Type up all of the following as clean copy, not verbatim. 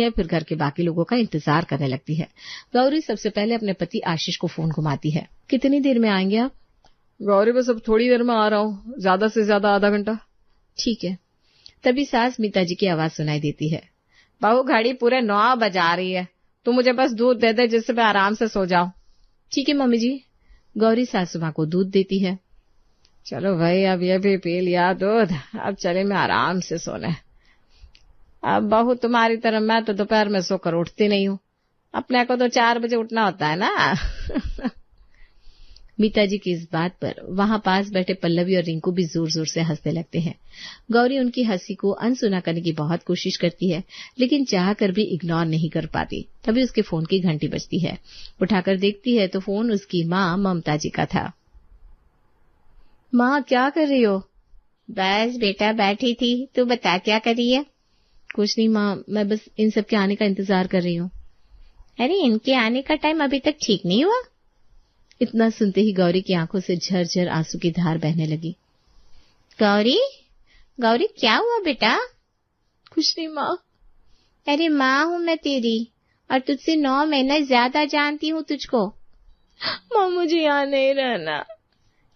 है, फिर घर के बाकी लोगों का इंतजार करने लगती है। गौरी सबसे पहले अपने पति आशीष को फोन घुमाती है। कितनी देर में आएंगे आप? गौरी बस अब थोड़ी देर में आ रहा हूँ, ज्यादा से ज्यादा आधा घंटा। ठीक है। तभी सास मीता जी की आवाज सुनाई देती है। बहू घड़ी पूरे 9 बजा रही है, तू मुझे बस दूध दे दे जिससे मैं आराम से सो जाऊं। ठीक है मम्मी जी। गौरी सासू माँ को दूध देती है। चलो भाई अब ये भी पी लिया दूध, अब चले मैं आराम से सोने। अब बहू तुम्हारी तरह मैं तो दोपहर में सोकर उठती नहीं हूँ, अपने को तो 4 बजे उठना होता है ना। मीता जी की इस बात पर वहां पास बैठे पल्लवी और रिंकू भी जोर जोर से हंसने लगते हैं। गौरी उनकी हंसी को अनसुना करने की बहुत कोशिश करती है, लेकिन चाहकर भी इग्नोर नहीं कर पाती। तभी उसके फोन की घंटी बजती है। उठाकर देखती है तो फोन उसकी माँ ममता जी का था। माँ क्या कर रही हो? बस बेटा बैठी थी, तू बता क्या कर रही है? कुछ नहीं माँ, मैं बस इन सब के आने का इंतजार कर रही हूँ। अरे इनके आने का टाइम अभी तक ठीक नहीं हुआ? इतना सुनते ही गौरी की आंखों से झरझर आंसू की धार बहने लगी। गौरी, गौरी क्या हुआ बेटा? कुछ नहीं माँ। अरे माँ हूँ मैं तेरी, और तुझसे 9 महीना ज्यादा जानती हूँ तुझको। माँ मुझे यहाँ नहीं रहना।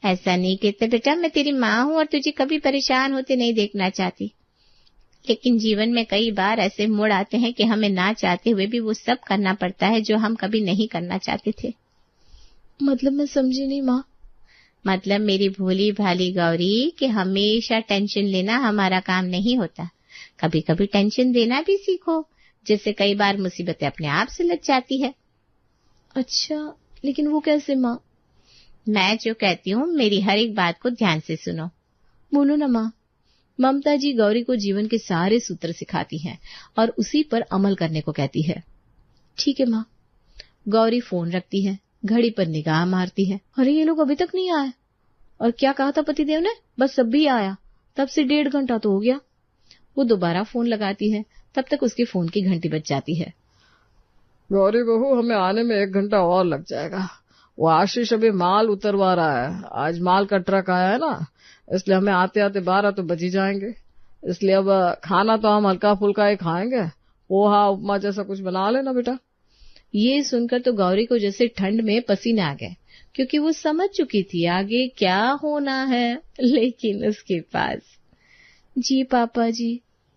ऐसा नहीं कहते बेटा, मैं तेरी माँ हूँ और तुझे कभी परेशान होते नहीं देखना चाहती, लेकिन जीवन में कई बार ऐसे मोड़ आते हैं कि हमें ना चाहते हुए भी वो सब करना पड़ता है जो हम कभी नहीं करना चाहते थे। मतलब मैं समझी नहीं माँ। मतलब मेरी भोली भाली गौरी कि हमेशा टेंशन लेना हमारा काम नहीं होता, कभी कभी टेंशन देना भी सीखो, जिससे कई बार मुसीबतें अपने आप सुलझ जाती है। अच्छा, लेकिन वो कैसे माँ? मैं जो कहती हूँ मेरी हर एक बात को ध्यान से सुनो। बोलो ना माँ। ममता जी गौरी को जीवन के सारे सूत्र सिखाती हैं और उसी पर अमल करने को कहती है। ठीक है माँ। गौरी फोन रखती है, घड़ी पर निगाह मारती है। अरे ये लोग अभी तक नहीं आए। और क्या कहा था पतिदेव ने? बस अब भी आया, तब से 1.5 घंटा तो हो गया। वो दोबारा फोन लगाती है, तब तक उसके फोन की घंटी बज जाती है। गौरी बहू हमें आने में 1 घंटा और लग जाएगा, वो आशीष अभी माल उतरवा रहा है। आज माल का ट्रक आया है ना, इसलिए हमें आते आते 12 तो बज ही जाएंगे। इसलिए अब खाना तो हम हल्का फुल्का ही खाएंगे, पोहा उपमा जैसा कुछ बना लेना बेटा। ये सुनकर तो गौरी को जैसे ठंड में पसीने आ गए, क्योंकि वो समझ चुकी थी आगे क्या होना है। लेकिन उसके पास जी पापा जी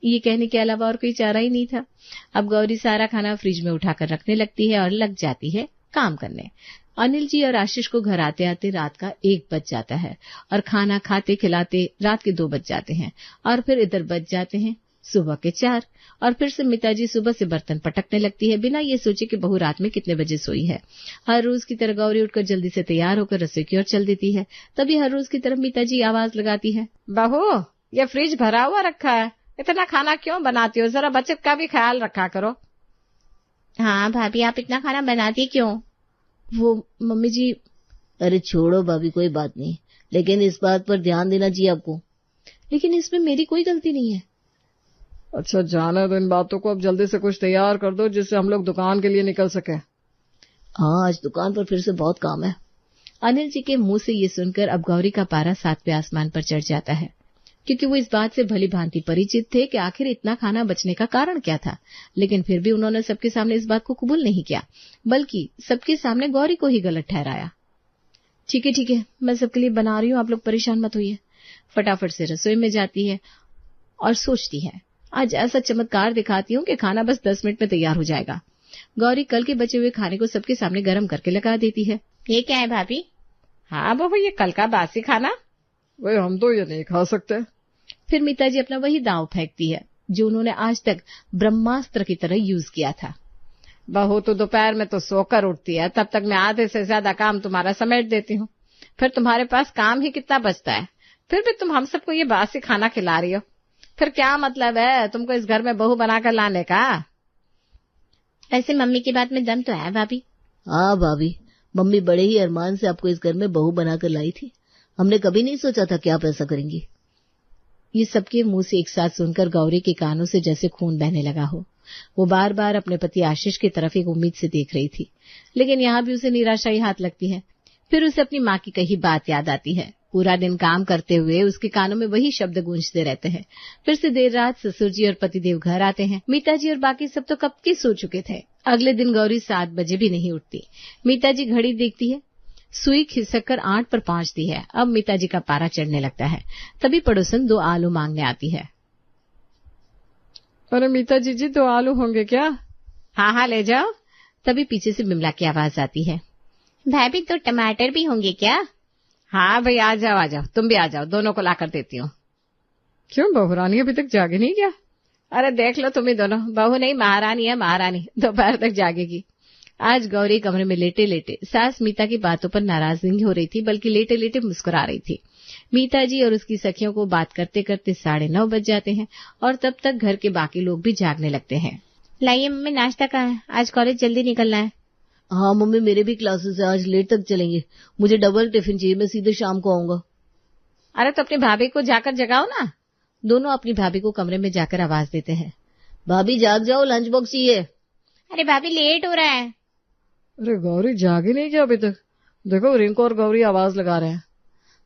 ये कहने के अलावा और कोई चारा ही नहीं था। अब गौरी सारा खाना फ्रिज में उठाकर रखने लगती है और लग जाती है काम करने। अनिल जी और आशीष को घर आते आते रात का 1 बज जाता है और खाना खाते खिलाते रात के 2 बज जाते हैं और फिर इधर बज जाते हैं सुबह के 4 और फिर से मिता जी सुबह से बर्तन पटकने लगती है बिना ये सोचे कि बहू रात में कितने बजे सोई है। हर रोज की तरह गौरी उठकर जल्दी से तैयार होकर रसोई की ओर चल देती है। तभी हर रोज की तरह मिता जी आवाज लगाती है, बहू ये फ्रिज भरा हुआ रखा है, इतना खाना क्यों बनाती हो, जरा बचत का भी ख्याल रखा करो। हाँ भाभी आप इतना खाना बनाती क्यों? वो मम्मी जी। अरे छोड़ो भाभी कोई बात नहीं, लेकिन इस बात पर ध्यान देना चाहिए आपको। लेकिन इसमें मेरी कोई गलती नहीं है। अच्छा जाने दो इन बातों को, अब जल्दी से कुछ तैयार कर दो जिससे हम लोग दुकान के लिए निकल सके। हाँ आज दुकान पर फिर से बहुत काम है। अनिल जी के मुंह से ये सुनकर अब गौरी का पारा 7वें आसमान पर चढ़ जाता है, क्योंकि वो इस बात से भली भांति परिचित थे कि आखिर इतना खाना बचने का कारण क्या था। लेकिन फिर भी उन्होंने सबके सामने इस बात को कबूल नहीं किया, बल्कि सबके सामने गौरी को ही गलत ठहराया। ठीक है, मैं सबके लिए बना रही हूँ, आप लोग परेशान मत होइए। फटाफट से रसोई में जाती है और सोचती है आज ऐसा चमत्कार दिखाती हूँ कि खाना बस 10 मिनट में तैयार हो जाएगा। गौरी कल के बचे हुए खाने को सबके सामने गर्म करके लगा देती है। ये क्या है भाभी? हाँ बहू ये कल का बासी खाना, वही हम तो ये नहीं खा सकते। फिर मीता जी अपना वही दांव फेंकती है जो उन्होंने आज तक ब्रह्मास्त्र की तरह यूज किया था। बहू तो दोपहर में तो सोकर उठती है, तब तक मैं आधे से ज्यादा काम तुम्हारा समेट देती हूँ, फिर तुम्हारे पास काम ही कितना बचता है, फिर भी तुम हम सबको ये बासी खाना खिला रही हो। फिर क्या मतलब है तुमको इस घर में बहू बनाकर लाने का? ऐसे मम्मी की बात में दम तो है भाभी। हाँ भाभी, मम्मी बड़े ही अरमान से आपको इस घर में बहू बनाकर लाई थी, हमने कभी नहीं सोचा था कि आप ऐसा करेंगी। ये सबके मुंह से एक साथ सुनकर गौरी के कानों से जैसे खून बहने लगा हो। वो बार बार अपने पति आशीष की तरफ एक उम्मीद से देख रही थी, लेकिन यहाँ भी उसे निराशा ही हाथ लगती है। फिर उसे अपनी माँ की कही बात याद आती है पूरा दिन काम करते हुए उसके कानों में वही शब्द गूंजते रहते हैं। फिर से देर रात ससुर जी और पतिदेव घर आते हैं। मीता जी और बाकी सब तो कब के सो चुके थे। अगले दिन गौरी 7 बजे भी नहीं उठती। मीता जी घड़ी देखती है, सुई खिसक कर 8 पर पहुंचती है। अब मीता जी का पारा चढ़ने लगता है। तभी पड़ोसन 2 आलू मांगने आती है। अरे मीता जी 2 आलू होंगे क्या? हाँ ले जाओ। तभी पीछे से बिमला की आवाज आती है। भाभी 2 टमाटर भी होंगे क्या? हाँ भाई आ जाओ, तुम भी आ जाओ, दोनों को लाकर देती हूँ। क्यों बहुरानी अभी तक जागे नहीं क्या? अरे देख लो तुम ही दोनों, बहू नहीं महारानी है, महारानी दोपहर तक जागेगी। आज गौरी कमरे में लेटे लेटे सास मीता की बातों पर नाराज नहीं हो रही थी, बल्कि लेटे लेटे मुस्कुरा रही थी। मीता जी और उसकी सखियों को बात करते करते 9:30 बज जाते हैं और तब तक घर के बाकी लोग भी जागने लगते हैं। लाइए मम्मी, नाश्ता कहाँ है? आज कॉलेज जल्दी निकलना है। हाँ मम्मी, मेरे भी क्लासेस है, आज लेट तक चलेंगे। मुझे डबल टिफिन चाहिए, मैं सीधे शाम को आऊंगा। अरे तो अपनी भाभी को जाकर जगाओ ना। दोनों अपनी भाभी को कमरे में जाकर आवाज देते हैं। भाभी जाग जाओ, लंच बॉक्स चाहिए। अरे भाभी लेट हो रहा है। अरे गौरी जागी नहीं क्या अभी तक? देखो रिंकू और गौरी आवाज लगा रहे हैं।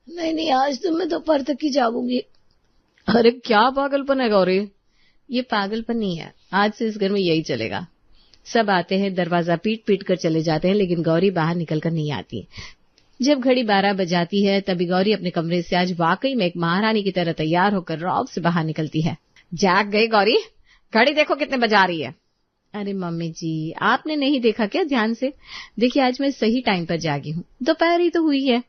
नहीं आज तो मैं दोपहर तक ही जागूंगी। अरे क्या पागलपन है गौरी? ये पागलपन नहीं है, आज से इस घर में यही चलेगा। सब आते हैं, दरवाजा पीट पीट कर चले जाते हैं, लेकिन गौरी बाहर निकल कर नहीं आती। जब घड़ी 12 बजाती है तभी गौरी अपने कमरे से आज वाकई में एक महारानी की तरह तैयार होकर रौब से बाहर निकलती है। जाग गई गौरी? घड़ी देखो कितने बजा रही है। अरे मम्मी जी, आपने नहीं देखा क्या ध्यान से? देखिए आज मैं सही टाइम पर जागी हूँ, दोपहर ही तो हुई है।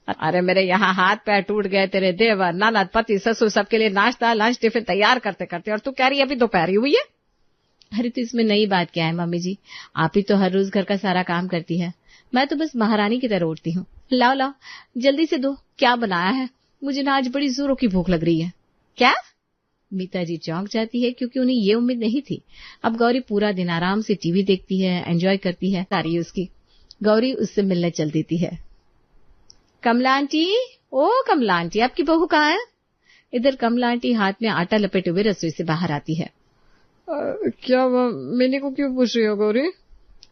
अरे मेरे यहाँ हाथ पैर टूट गए, तेरे देवर ननद पति ससुर सबके लिए नाश्ता लंच टिफिन तैयार करते करते, और तू कह रही है अभी दोपहर ही हुई है। अरे तो इसमें नई बात क्या है मम्मी जी, आप ही तो हर रोज घर का सारा काम करती है, मैं तो बस महारानी की तरह उठती हूँ। लाओ जल्दी से दो, क्या बनाया है? मुझे ना आज बड़ी जोरों की भूख लग रही है। क्या? मीता जी चौंक जाती है, क्योंकि उन्हें ये उम्मीद नहीं थी। अब गौरी पूरा दिन आराम से टीवी देखती है, एंजॉय करती है सारी उसकी। गौरी उससे मिलने चल देती है। कमला आंटी, ओ कमला आंटी, आपकी बहू कहाँ है? इधर कमला आंटी हाथ में आटा लपेटे हुए रसोई से बाहर आती है। क्या मिनी को क्यों पूछ रही हो गौरी?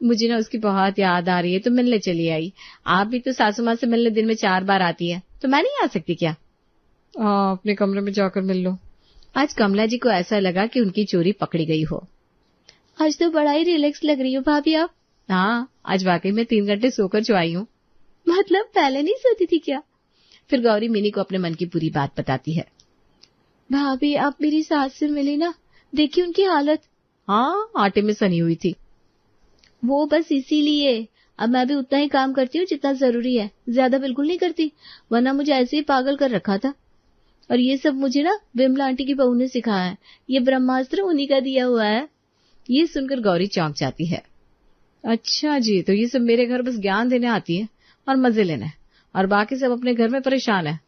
मुझे ना उसकी बहुत याद आ रही है तो मिलने चली आई। आप भी तो सासू माँ से मिलने दिन में 4 बार आती है, तो मैं नहीं आ सकती क्या? हाँ, अपने कमरे में जाकर मिल लो। आज कमला जी को ऐसा लगा कि उनकी चोरी पकड़ी गई हो। आज तो बड़ा ही रिलैक्स लग रही हो भाभी आप। हाँ, आज वाकई में 3 घंटे सोकर जो आई हूँ। मतलब पहले नहीं सोती थी क्या? फिर गौरी मिनी को अपने मन की पूरी बात बताती है। भाभी आप मेरी सास से मिली ना, देखी उनकी हालत। हाँ, आटे में सनी हुई थी। वो बस इसीलिए अब मैं भी उतना ही काम करती हूँ जितना जरूरी है, ज्यादा बिल्कुल नहीं करती, वरना मुझे ऐसे ही पागल कर रखा था। और ये सब मुझे ना विमला आंटी की बहू ने सिखाया है, ये ब्रह्मास्त्र उन्हीं का दिया हुआ है। ये सुनकर गौरी चौंक जाती है। अच्छा जी, तो ये सब मेरे घर बस ज्ञान देने आती है और मजे लेने, और बाकी सब अपने घर में परेशान है।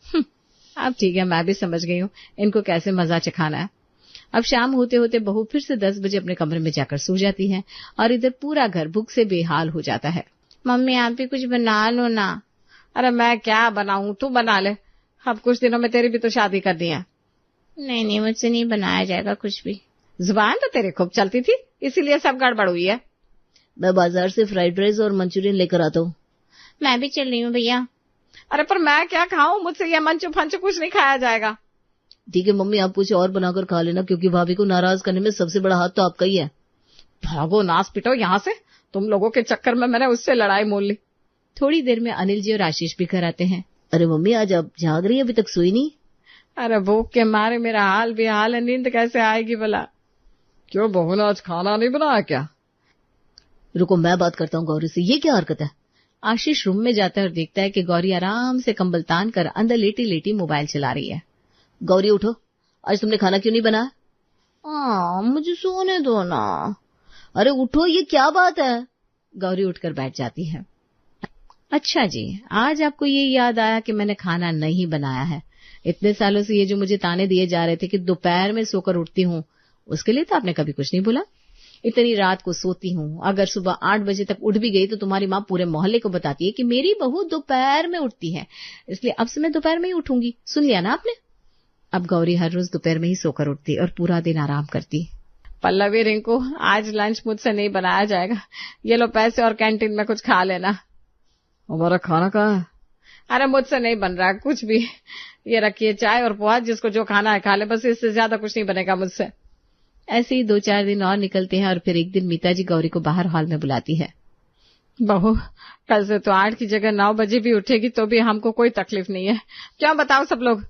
अब ठीक है, मैं भी समझ गई हूँ इनको कैसे मजा चखाना है। अब शाम होते होते बहू फिर से 10 बजे अपने कमरे में जाकर सो जाती है और इधर पूरा घर भूख से बेहाल हो जाता है। मम्मी आप भी कुछ बना लो ना। अरे मैं क्या बनाऊं, तू बना ले। अब कुछ दिनों में तेरी भी तो शादी करनी है। नहीं मुझसे नहीं बनाया जाएगा कुछ भी। जुबान तो तेरी खूब चलती थी, इसीलिए सब गड़बड़ हुई है। मैं बाजार से फ्राइड राइस और मंचूरियन लेकर आता हूँ। मैं भी चल रही हूँ भैया। अरे पर मैं क्या खाऊं, मुझसे ये मंचू फंचू कुछ नहीं खाया जाएगा। ठीक है मम्मी, आप कुछ और बनाकर खा लेना, क्योंकि भाभी को नाराज करने में सबसे बड़ा हाथ तो आपका ही है। भागो नास पिटो यहाँ से, तुम लोगों के चक्कर में मैंने उससे लड़ाई मोल ली। थोड़ी देर में अनिल जी और आशीष भी घर आते हैं। अरे मम्मी आज आप जाग रही है, अभी तक सोई नहीं? अरे भूख के मारे मेरा हाल बेहाल है, नींद कैसे आएगी भला? क्यों बहू ने आज खाना नहीं बनाया क्या? रुको मैं बात करता हूँ गौरी से, ये क्या हरकत है? आशीष रूम में जाता है और देखता है कि गौरी आराम से कंबल तान कर अंदर लेटी लेटी मोबाइल चला रही है। गौरी उठो, आज तुमने खाना क्यों नहीं बनाया? मुझे सोने दो ना। अरे उठो, ये क्या बात है? गौरी उठकर बैठ जाती है। अच्छा जी, आज आपको ये याद आया कि मैंने खाना नहीं बनाया है। इतने सालों से ये जो मुझे ताने दिए जा रहे थे कि दोपहर में सोकर उठती हूँ, उसके लिए तो आपने कभी कुछ नहीं बोला। इतनी रात को सोती हूँ, अगर सुबह 8 बजे तक उठ भी गई तो तुम्हारी माँ पूरे मोहल्ले को बताती है कि मेरी बहू दोपहर में उठती है, इसलिए अब से मैं दोपहर में ही उठूंगी। सुन लिया ना आपने? अब गौरी हर रोज दोपहर में ही सोकर उठती और पूरा दिन आराम करती। पल्लवी रिंकू, आज लंच मुझसे नहीं बनाया जाएगा, ये लो पैसे और कैंटीन में कुछ खा लेना। हमारा खाना कहाँ है? अरे मुझसे नहीं बन रहा है कुछ भी। ये रखिए चाय और पोहा, जिसको जो खाना है खा ले, बस इससे ज्यादा कुछ नहीं बनेगा मुझसे। ऐसे ही 2-4 दिन और निकलते हैं और फिर एक दिन मीता जी गौरी को बाहर हॉल में बुलाती है। बहू, कल से तो 8 की जगह 9 बजे भी उठेगी तो भी हमको कोई तकलीफ नहीं है। क्यों बताओ सब लोग?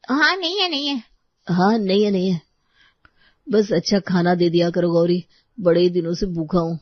हाँ नहीं है। हाँ नहीं है। बस अच्छा खाना दे दिया करो गौरी, बड़े दिनों से भूखा हूँ।